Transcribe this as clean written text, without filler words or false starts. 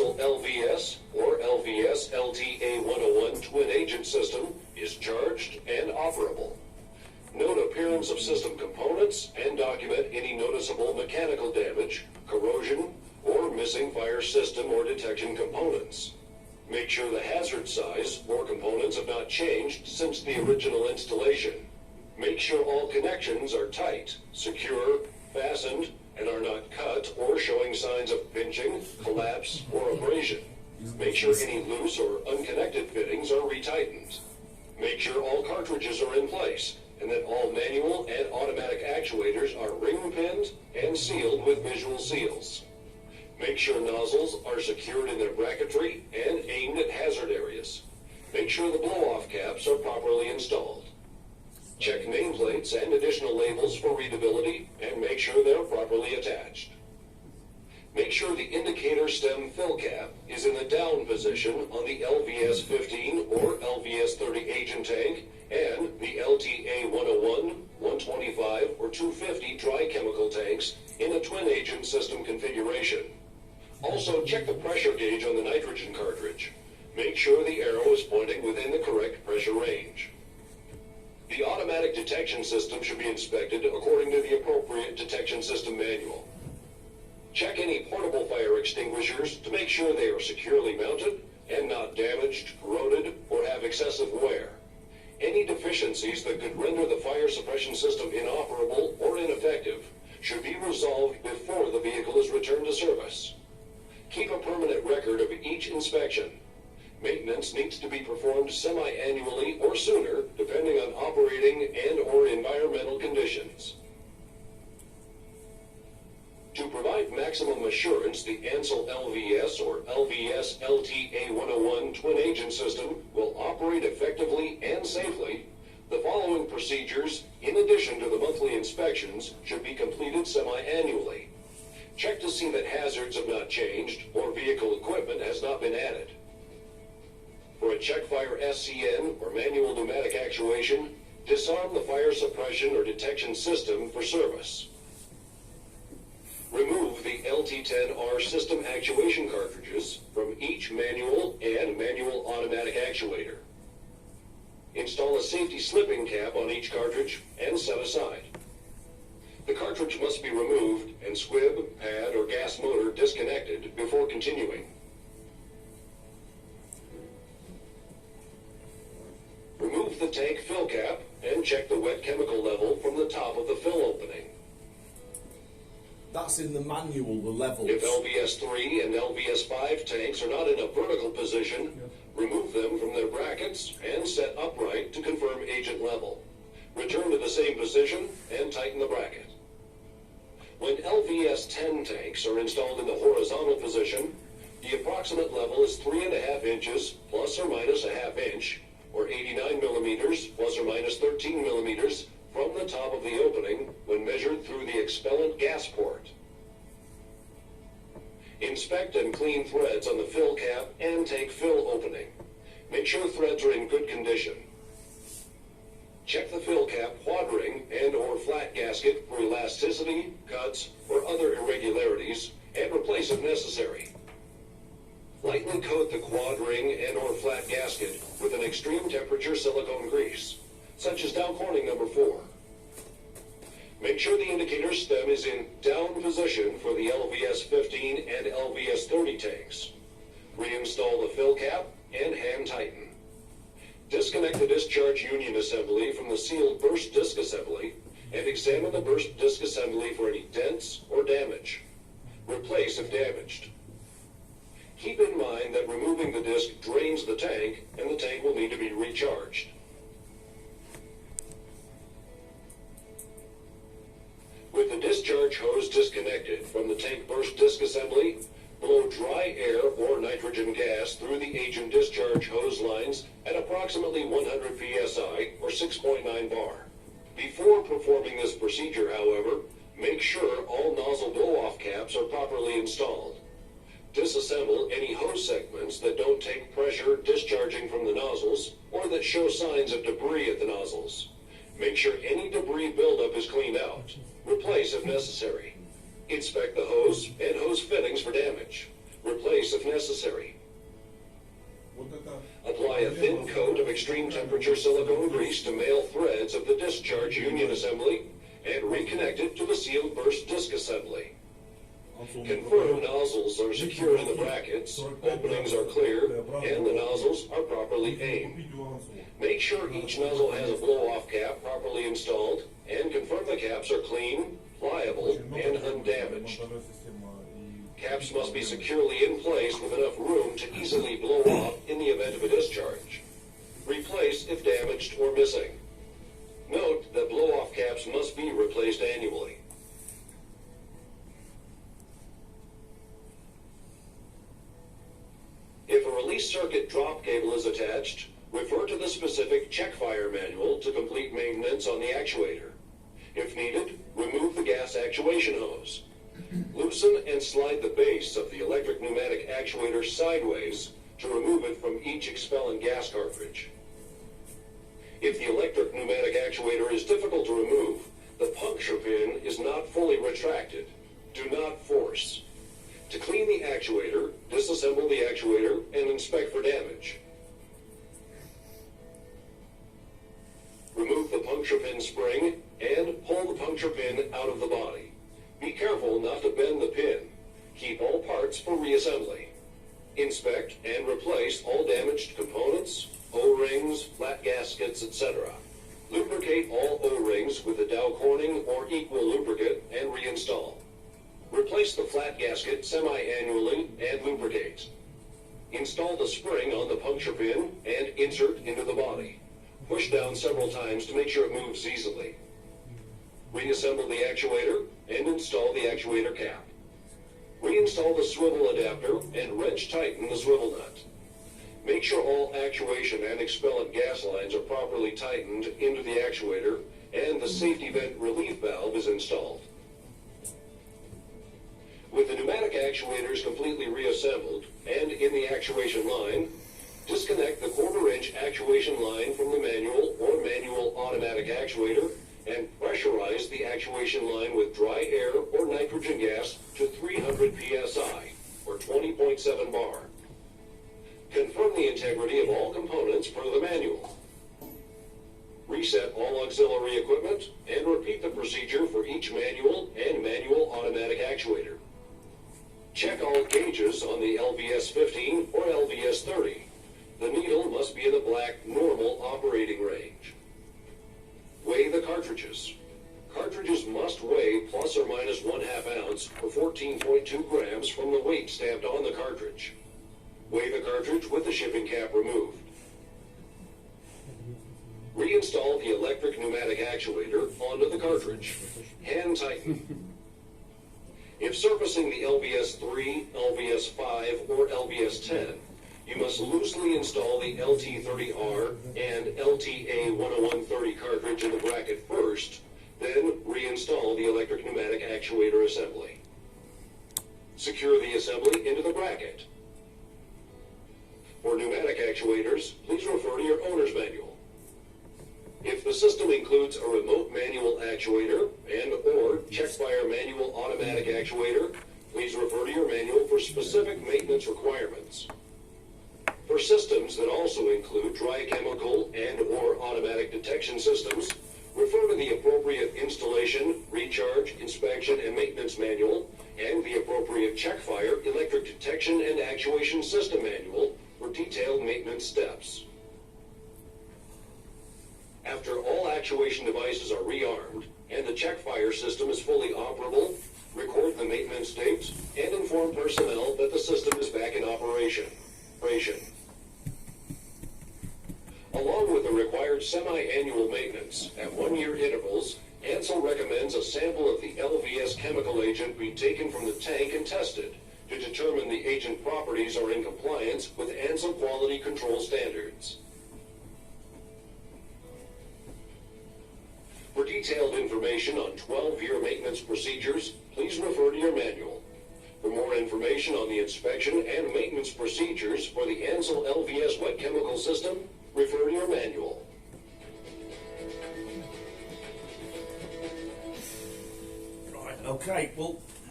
ansul LVS or LVS LTA-101 twin agent system is charged and operable. Note appearance of system components and document any noticeable mechanical damage, corrosion, or missing fire system or detection components. Make sure the hazard size or components have not changed since the original installation. Make sure all connections are tight, secure, fastened, and are not cut or showing signs of pinching, collapse, or abrasion. Make sure any loose or unconnected fittings are retightened. Make sure all cartridges are in place and that all manual and automatic actuators are ring-pinned and sealed with visual seals. Make sure nozzles are secured in their bracketry and aimed at hazard areas. Make sure the blow-off caps are properly installed. Check nameplates and additional labels for readability and make sure they're properly attached. Make sure the indicator stem fill cap is in the down position on the LVS 15 or LVS 30 agent tank and the LTA 101, 125, or 250 dry chemical tanks in a twin agent system configuration. Also, check the pressure gauge on the nitrogen cartridge. Make sure the arrow is pointing within the correct pressure range. The automatic detection system should be inspected according to the appropriate detection system manual. Check any portable fire extinguishers to make sure they are securely mounted and not damaged, corroded, or have excessive wear. Any deficiencies that could render the fire suppression system inoperable or ineffective should be resolved before the vehicle is returned to service. Keep a permanent record of each inspection. Maintenance needs to be performed semi-annually or sooner, depending on operating and/or environmental conditions. To provide maximum assurance, the ansul LVS or LVS LTA-101 twin agent system will operate effectively and safely. The following procedures, in addition to the monthly inspections, should be completed semi-annually. Check to see that hazards have not changed or vehicle equipment has not been added. For a check fire SCN or manual pneumatic actuation, disarm the fire suppression or detection system for service. Remove the LT10R system actuation cartridges from each manual and manual automatic actuator. Install a safety slipping cap on each cartridge and set aside. The cartridge must be removed and squib, pad, or gas motor disconnected before continuing. Remove the tank fill cap and check the wet chemical level from the top of the fill opening. That's in the manual, the levels. If LVS 3 and LVS 5 tanks are not in a vertical position, remove them from their brackets and set upright to confirm agent level. Return to the same position and tighten the bracket. When LVS 10 tanks are installed in the horizontal position, the approximate level is 3.5 inches plus or minus a half inch, or 89 millimeters plus or minus 13 millimeters from the top of the opening when measured through the expellant gas port. Inspect and clean threads on the fill cap and tank fill opening. Make sure threads are in good condition. Check the fill cap quad ring and/or flat gasket for elasticity, cuts, or other irregularities, and replace if necessary. Lightly coat the quad ring and/or flat gasket with an extreme temperature silicone grease, such as Dow Corning number 4. Make sure the indicator stem is in down position for the LVS 15 and LVS 30 tanks. Reinstall the fill cap and hand tighten. Disconnect the discharge union assembly from the sealed burst disc assembly and examine the burst disc assembly for any dents or damage. Replace if damaged. Keep in mind that removing the disc drains the tank and the tank will need to be recharged. With the discharge hose disconnected from the tank burst disc assembly, blow dry air or nitrogen gas through the agent discharge hose lines at approximately 100 psi or 6.9 bar. Before performing this procedure, however, make sure all nozzle blow-off caps are properly installed. Disassemble any hose segments that don't take pressure discharging from the nozzles or that show signs of debris at the nozzles. Make sure any debris buildup is cleaned out. Replace if necessary. Inspect the hose and hose fittings for damage. Replace replace if necessary. Apply a thin coat of extreme temperature silicone grease to male threads of the discharge union assembly and reconnect it to the sealed burst disc assembly. Confirm nozzles are secured in the brackets, openings are clear, and the nozzles are properly aimed. Make sure each nozzle has a blow-off cap properly installed, and confirm the caps are clean, pliable, and undamaged. Caps must be securely in place with enough room to easily blow off in the event of a discharge. Replace if damaged or missing. Note that blow-off caps must be replaced annually. If a release circuit drop cable is attached, refer to the specific check fire manual to complete maintenance on the actuator. If needed, remove the gas actuation hose. Loosen and slide the base of the electric pneumatic actuator sideways to remove it from each expellant gas cartridge. If the electric pneumatic actuator is difficult to remove, the puncture pin is not fully retracted. Do not force. To clean the actuator, disassemble the actuator and inspect for damage. Remove the puncture pin spring and pull the puncture pin out of the body. Be careful not to bend the pin. Keep all parts for reassembly. Inspect and replace all damaged components, O-rings, flat gaskets, etc. Lubricate all O-rings with the Dow Corning or equal lubricant and reinstall. Replace the flat gasket semi-annually and lubricate. Install the spring on the puncture pin and insert into the body. Push down several times to make sure it moves easily. Reassemble the actuator and install the actuator cap. Reinstall the swivel adapter and wrench tighten the swivel nut. Make sure all actuation and expellant gas lines are properly tightened into the actuator and the safety vent relief valve is installed. With the pneumatic actuators completely reassembled and in the actuation line, disconnect the 1/4-inch actuation line from the manual or manual automatic actuator and pressurize the actuation line with dry air or nitrogen gas to 300 psi or 20.7 bar. Confirm the integrity of all components per the manual. Reset all auxiliary equipment and repeat the procedure for each manual and manual automatic actuator. Check all gauges on the LVS 15 or LVS 30. The needle must be in the black normal operating range. Weigh the cartridges. Cartridges must weigh plus or minus 1/2 ounce or 14.2 grams from the weight stamped on the cartridge. Weigh the cartridge with the shipping cap removed. Reinstall the electric pneumatic actuator onto the cartridge. Hand tighten. If surfacing the LVS 3, LVS 5, or LVS 10, you must loosely install the LT30R and LTA10130 cartridge in the bracket first, then reinstall the electric pneumatic actuator assembly. Secure the assembly into the bracket. For pneumatic actuators, please refer to your owner's manual. If the system includes a remote manual actuator and/or check-fire manual automatic actuator, please refer to your manual for specific maintenance requirements. For systems that also include dry chemical and/or automatic detection systems, refer to the appropriate installation, recharge, inspection, and maintenance manual and the appropriate check-fire electric detection and actuation system manual for detailed maintenance steps. After all actuation devices are rearmed and the check-fire system is fully operable, record the maintenance dates and inform personnel that the system is back in operation. Along with the required semi-annual maintenance at 1-year intervals, Ansul recommends a sample of the LVS chemical agent be taken from the tank and tested to determine the agent properties are in compliance with Ansul quality control standards. For detailed information on 12-year maintenance procedures, please refer to your manual. For more information on the inspection and maintenance procedures for the Ansul LVS wet chemical system, refer to your manual. Right, okay, well,